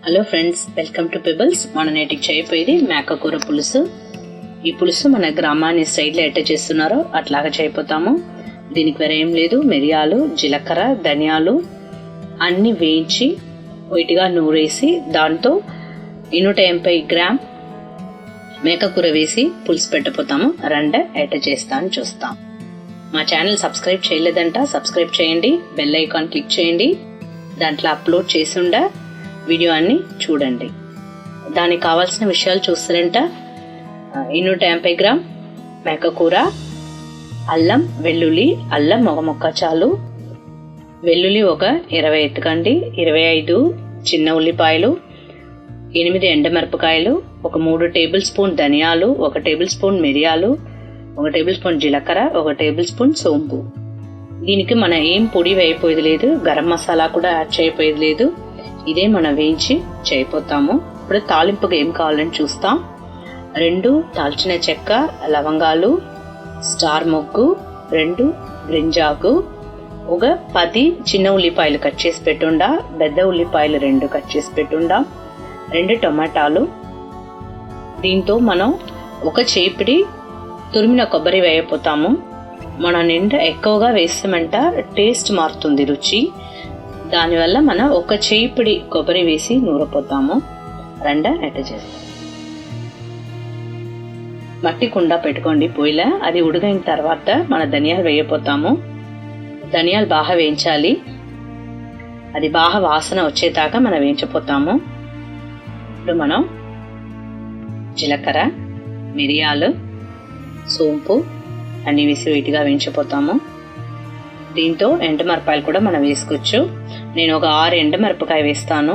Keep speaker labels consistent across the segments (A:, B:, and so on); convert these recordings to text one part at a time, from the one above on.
A: Hello friends, welcome to pebbles. మన నేటికి చేయపోయేది మేకకూర పులుసు. ఈ పులుసు మన గ్రామాన్ని స్టైల్లో ఎట్ట చేస్తున్నారో అట్లాగా చేయపోతాము. దీనికి వేరే ఏం లేదు, మిరియాలు, జీలకర్ర, ధనియాలు అన్నీ వేయించి వైట్గా నూరేసి దాంతో 180 గ్రామ్ మేకకూర వేసి పులుసు పెట్టపోతాము. రండి ఎట్ట చేస్తాను చూస్తాం. మా ఛానల్ సబ్స్క్రైబ్ చేయలేదంట, సబ్స్క్రైబ్ చేయండి, బెల్ ఐకాన్ క్లిక్ చేయండి. దాంట్లో అప్లోడ్ చేసిండ వీడియో అన్ని చూడండి. దానికి కావాల్సిన విషయాలు చూస్తారంట. 180 గ్రామ్ మేకకూర, అల్లం వెల్లుల్లి, అల్లం ఒక ముక్క చాలు, వెల్లుల్లి ఒక 20 ఎత్తుకండి, 25 చిన్న ఉల్లిపాయలు, 8 ఎండమిరపకాయలు, ఒక 3 టేబుల్ స్పూన్ ధనియాలు, 1 టేబుల్ స్పూన్ మిరియాలు, 1 టేబుల్ స్పూన్ జీలకర్ర, 1 టేబుల్ స్పూన్ సోంపు. దీనికి మనం ఏం పొడి వేయపోయేది లేదు, గరం మసాలా కూడా యాడ్ చేయపోయేది లేదు. ఇదే మనం వేయించి చేయపోతాము. ఇప్పుడు తాలింపుగా ఏం కావాలని చూస్తాం. 2 దాల్చిన చెక్క, లవంగాలు, స్టార్ మొగ్గు, 2 బ్రింజాకు, ఒక 10 చిన్న ఉల్లిపాయలు కట్ చేసి పెట్టుండా, పెద్ద ఉల్లిపాయలు 2 కట్ చేసి పెట్టుండా, 2 టమాటాలు. దీంతో మనం ఒక చేపిడి తురిమిన కొబ్బరి వేయపోతాము. మన నిండా ఎక్కువగా వేస్తామంట టేస్ట్ మారుతుంది, రుచి. దానివల్ల మనం ఒక చేపిడి కొబ్బరి వేసి నూరపోతాము. రెండ ఎట్ట చేస్తాం. మట్టి కుండ పెట్టుకోండి పొయ్యిలో. అది ఉడికిన తర్వాత మన ధనియాలు వేయపోతాము. ధనియాలు బాగా వేయించాలి, అది బాగా వాసన వచ్చేదాకా మనం వేయించిపోతాము. ఇప్పుడు మనం జీలకర్ర, మిరియాలు, సోంపు అన్ని వేసి వీటిగా వేయించిపోతాము. దీంతో ఎండుమిరపకాయలు కూడా మనం వేసుకోవచ్చు. నేను ఒక 6 ఎండుమిరపకాయ వేస్తాను.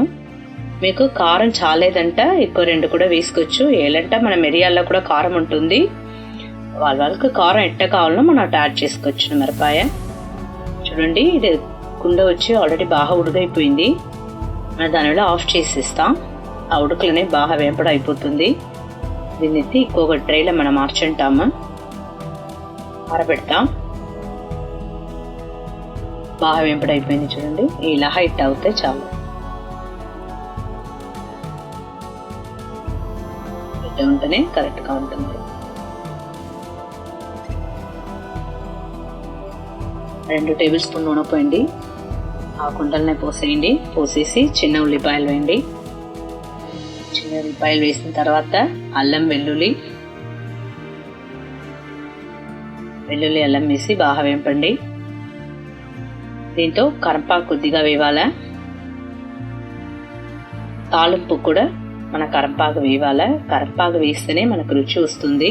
A: మీకు కారం చాలేదంట ఎక్కువ 2 కూడా వేసుకోవచ్చు. ఏలంట మన మిరియాల్లో కూడా కారం ఉంటుంది. వాళ్ళకి కారం ఎట్ట కావాలనో మనం అటు యాడ్ చేసుకోవచ్చు. మిరపకాయ చూడండి, ఇది కుండ వచ్చి ఆల్రెడీ బాగా ఉడికైపోయింది. మనం దానివల్ల ఆఫ్ చేసేస్తాం. ఆ ఉడుకులనే బాగా వేపడం అయిపోతుంది. దీన్ని ఎత్తి ఇంకొక ట్రైలో మనం మార్చుంటాము, ఆరబెడతాం. బాగా వెంపడి అయిపోయింది చూడండి. ఇలా హైట్ అవుతే చాలు. ఇట్లా ఉంటేనే కరెక్ట్గా ఉంటుంది. 2 టేబుల్ స్పూన్ నూనె పోయండి, ఆ కుండలనే పోసేయండి. పోసేసి చిన్న ఉల్లిపాయలు వేయండి. చిన్న ఉల్లిపాయలు వేసిన తర్వాత అల్లం వెల్లుల్లి అల్లం వేసి బాగా వేంపండి. దీంతో కరంపాకు కొద్దిగా వేయాలా, తాలింపు కూడా మన కరంపాకు వేయాలా. కరంపాకు వేస్తేనే మనకు రుచి వస్తుంది.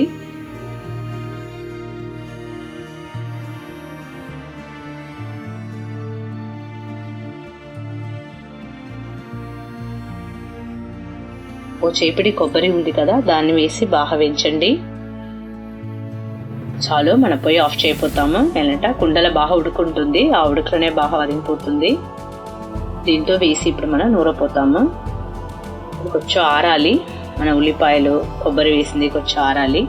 A: ఓ చేపిడి కొబ్బరి ఉంది కదా, దాన్ని వేసి బాగా వేయించండి. చాలు, మన పొయ్యి ఆఫ్ చేయపోతాము. ఏంటంటే కుండలో బాగా ఉడుకుంటుంది, ఆ ఉడుకులోనే బాగా వదిలిపోతుంది. దీంతో వేసి ఇప్పుడు మనం నూరపోతాము. కొంచెం ఆరాలి, మన ఉల్లిపాయలు కొబ్బరి వేసింది కొంచెం ఆరాలి.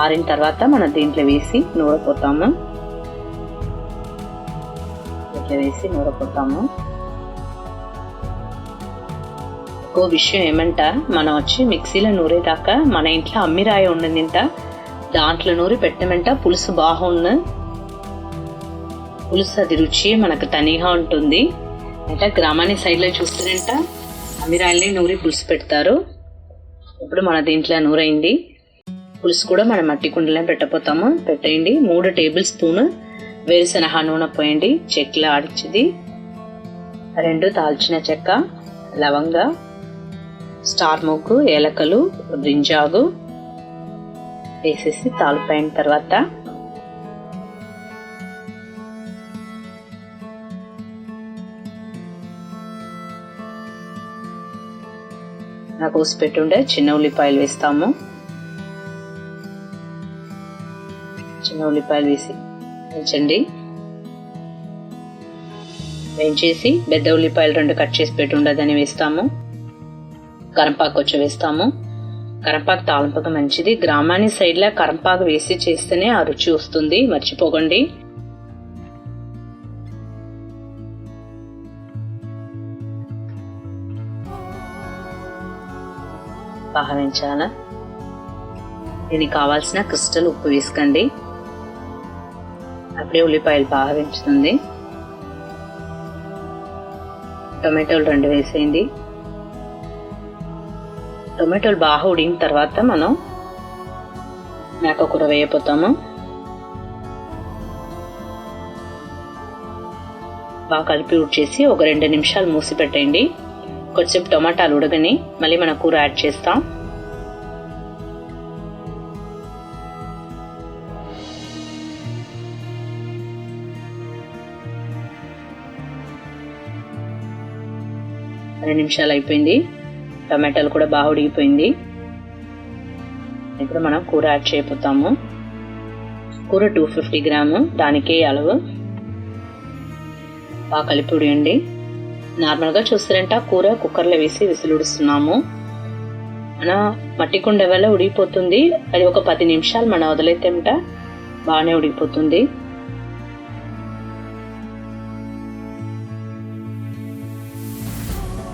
A: ఆరిన తర్వాత మనం దీంట్లో వేసి నూరపోతాము. ఇట్లా వేసి నూరపోతాము. ఇంకో విషయం ఏమంట, మనం వచ్చి మిక్సీలో నూరేదాకా మన ఇంట్లో అమ్మిరాయి ఉండిందింట, దాంట్లో నూరి పెట్టమంట పులుసు బాగుండు. పులుసు అది రుచి మనకు తనిగా ఉంటుంది. అంటే గ్రామాన్ని సైడ్లో చూస్తారంట అమ్మిరాయిల్ని నూరి పులుసు పెడతారు. ఇప్పుడు మన దీంట్లో నూరైంది. పులుసు కూడా మనం మట్టి కుండలో పెట్టపోతాము. పెట్టేయండి. 3 టేబుల్ స్పూన్ వేరుశనగ నూనె పోయండి, చెక్కలు ఆడిచ్చింది, 2 దాల్చిన చెక్క, లవంగ, స్టార్ మొగ్గు, ఏలకలు, బ్రింజాగు వేసేసి తాలిపోయిన తర్వాత కోసి పెట్టుండే చిన్న ఉల్లిపాయలు వేస్తాము. చిన్న ఉల్లిపాయలు వేసి వేయించండి. వేయించేసి పెద్ద ఉల్లిపాయలు 2 కట్ చేసి పెట్టుండదని వేస్తాము. కరంపాకు వచ్చి వేస్తాము. కరంపాకు తాలింపుగా మంచిది. గ్రామాన్ని సైడ్లో కరంపాకు వేసి చేస్తేనే ఆ రుచి వస్తుంది, మర్చిపోకండి. బాగా వేయించాలి. దీనికి కావాల్సిన క్రిస్టల్ ఉప్పు వేసుకోండి, అప్పుడే ఉల్లిపాయలు బాగా వేయించుతుంది. టొమాటోలు 2 వేసేయండి. టొమాటోలు బాగా ఉడికిన తర్వాత మనం మేక కూర వేయపోతాము. బాగా కలిపి ఉడిచేసి ఒక 2 నిమిషాలు మూసి పెట్టండి. కొంచెం టొమాటాలు ఉడకని మళ్ళీ మన కూర యాడ్ చేస్తాం. రెండు నిమిషాలు అయిపోయింది. టమాటాలు కూడా బాగా ఉడికిపోయింది. ఇప్పుడు మనం కూర యాడ్ చేయబోతాము. కూర 250 గ్రాము, దానికే అలవు. బాగా కలిపి ఉడియండి. నార్మల్గా చూస్తారంట కూర కుక్కర్లో వేసి విసులుడుస్తున్నాము. మన మట్టి కుండ వల్ల ఉడికిపోతుంది. అది ఒక 10 నిమిషాలు మనం వదిలేతేమిట బాగానే ఉడికిపోతుంది.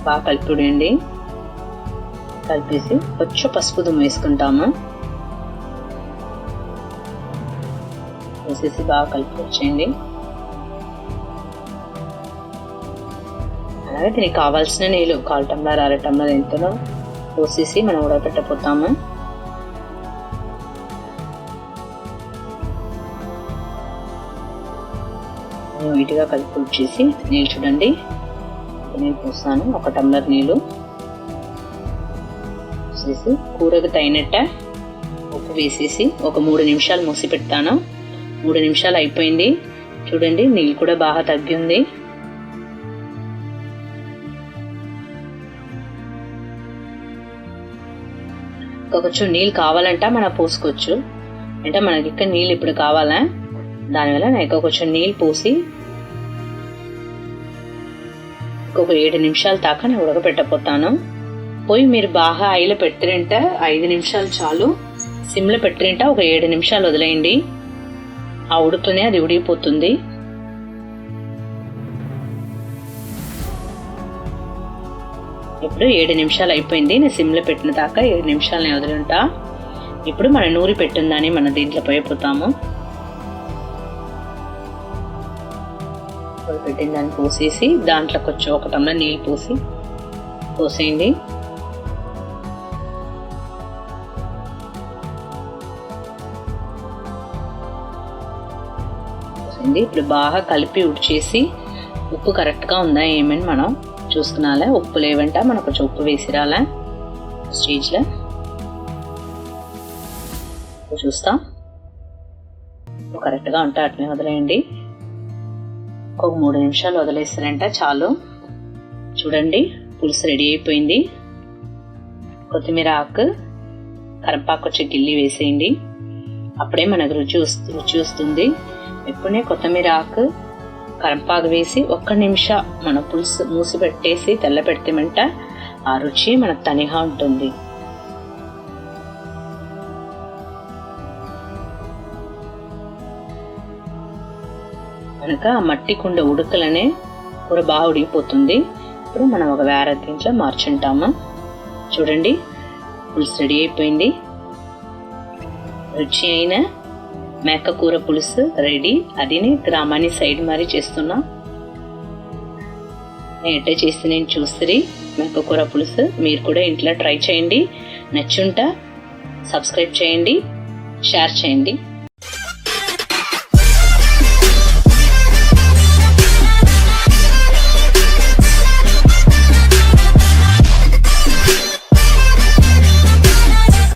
A: బాగా కలిపి ఉడియండి. కలిపేసి కొంచెం పసుపు దుమ్ము వేసుకుంటాము. వేసేసి బాగా కలిపి వచ్చేయండి. అలాగే దీనికి కావాల్సిన నీళ్ళు 1/4 టంబ్లర్ 1/2 టంబ్లర్ ఎంతనో పోసేసి మనం ఉడకపెట్టపోతాము. నీట్గా కలిపి వచ్చేసి నీళ్ళు చూడండి, నీళ్ళు పోస్తాను. 1 టంబ్లర్ నీళ్ళు పోసేసి కూరకు తగినట్ట ఉప్పు వేసేసి ఒక 3 నిమిషాలు మూసి పెడతాను. 3 నిమిషాలు అయిపోయింది. చూడండి నీళ్ళు కూడా బాగా తగ్గింది. కొంచెం నీళ్ళు కావాలంట మనం పోసుకోవచ్చు. అంటే మనకి ఇక్కడ నీళ్ళు ఇప్పుడు కావాలా, దానివల్ల నేను కొంచెం నీళ్ళు పోసి ఇంకొక 7 నిమిషాల దాకా నేను ఉడకపెట్టపోతాను. పోయి మీరు బాగా ఆయిల్ పెట్టిరంట 5 నిమిషాలు చాలు. సిమ్లో పెట్టిరంట ఒక 7 నిమిషాలు వదిలేయండి. ఆ ఉడుకునే అది ఉడికిపోతుంది. ఇప్పుడు 7 నిమిషాలు అయిపోయింది. నేను సిమ్లో పెట్టిన దాకా 7 నిమిషాలు నేను వదిలింటా. ఇప్పుడు మనం నూరి పెట్టిందని మనం దీంట్లో పోయిపోతాము. పెట్టిన దాన్ని పోసేసి దాంట్లో కొంచెం 1 టంబ్లర్ నీళ్ళు పోసేయండి. ఇప్పుడు బాగా కలిపి ఉడిచేసి ఉప్పు కరెక్ట్గా ఉందా ఏమని మనం చూసుకున్నాలా. ఉప్పు లేవంట మనం కొంచెం ఉప్పు వేసిరాలా. స్టేజ్లో చూస్తాం కరెక్ట్గా ఉంటా. అట్లనే వదిలేయండి. ఒక 3 నిమిషాలు వదిలేస్తారంట చాలు. చూడండి పులుసు రెడీ అయిపోయింది. కొత్తిమీర ఆకు కరివేపాకు వచ్చి గిల్లి వేసేయండి. అప్పుడే మనకు రుచి వస్తుంది. ఎప్పుడే కొత్తిమీర ఆకు కరివేపాకు వేసి 1 నిమిషం మన పులుసు మూసి పెట్టేసి తెల్ల పెడితేమంట ఆ రుచి మనకు తనిగా ఉంటుంది. కనుక ఆ మట్టి కుండ ఉడకలనే కూర బాగా ఉడికిపోతుంది. ఇప్పుడు మనం ఒక వేరే దీంట్లో మార్చుంటాము. చూడండి పులుసు రెడీ అయిపోయింది. రుచి అయిన మేక కూర పులుసు రెడీ. అది గ్రామాన్ని సైడ్ మరి చేస్తున్నా. ఎట్ట చేసి నేను చూస్తుంది మేక కూర పులుసు. మీరు కూడా ఇంట్లో ట్రై చేయండి. నచ్చుంటా సబ్స్క్రైబ్ చేయండి, షేర్ చేయండి.